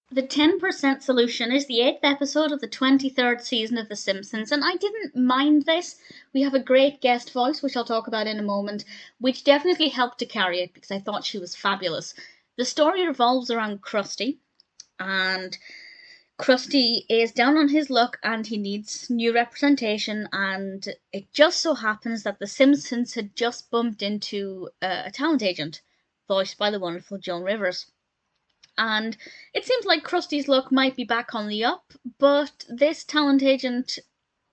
The 10% Solution is the 8th episode of the 23rd season of The Simpsons, and I didn't mind this. We have a great guest voice, which I'll talk about in a moment, which definitely helped to carry it because I thought she was fabulous. The story revolves around Krusty, and Krusty is down on his luck and he needs new representation, and it just so happens that The Simpsons had just bumped into a talent agent, voiced by the wonderful Joan Rivers. And it seems like Krusty's luck might be back on the up, but this talent agent,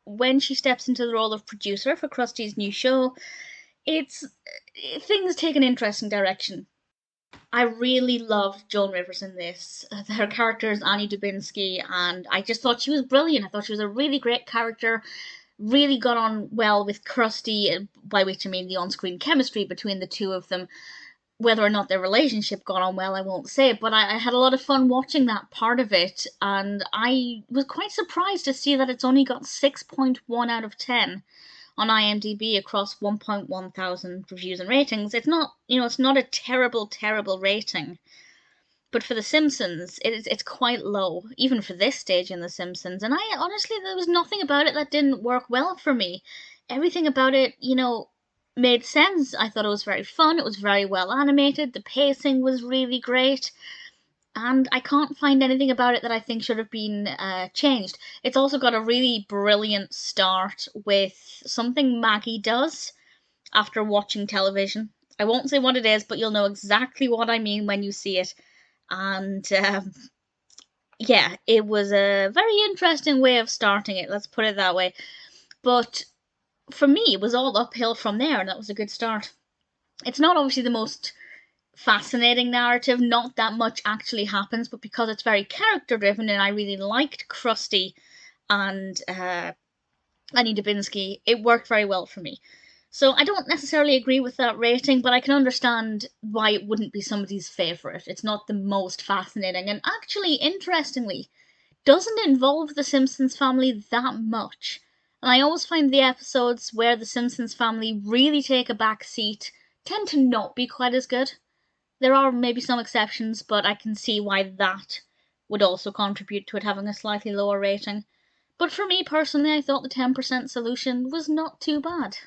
when she steps into the role of producer for Krusty's new show, it's things take an interesting direction. I really loved Joan Rivers in this. Her character is Annie Dubinsky, and I just thought she was brilliant. I thought she was a really great character. Really got on well with Krusty, by which I mean the on-screen chemistry between the two of them. Whether or not their relationship got on well, I won't say, but I had a lot of fun watching that part of it, and I was quite surprised to see that it's only got 6.1 out of 10 on IMDb across 1.1 thousand reviews and ratings. It's not, it's not a terrible, terrible rating. But for The Simpsons, it's quite low, even for this stage in The Simpsons. And I honestly, there was nothing about it that didn't work well for me. Everything about it, made sense. I thought it was very fun. It was very well animated. The pacing was really great. And I can't find anything about it that I think should have been changed. It's also got a really brilliant start with something Maggie does after watching television. I won't say what it is, but you'll know exactly what I mean when you see it. And yeah, it was a very interesting way of starting it, let's put it that way. But for me, it was all uphill from there, and that was a good start. It's not obviously the most fascinating narrative, not that much actually happens, but because it's very character driven and I really liked Krusty and Annie Dubinsky, it worked very well for me. So I don't necessarily agree with that rating, but I can understand why it wouldn't be somebody's favourite. It's not the most fascinating, and actually, interestingly, doesn't involve the Simpsons family that much. And I always find the episodes where the Simpsons family really take a back seat tend to not be quite as good. There are maybe some exceptions, but I can see why that would also contribute to it having a slightly lower rating. But for me personally, I thought the 10% Solution was not too bad.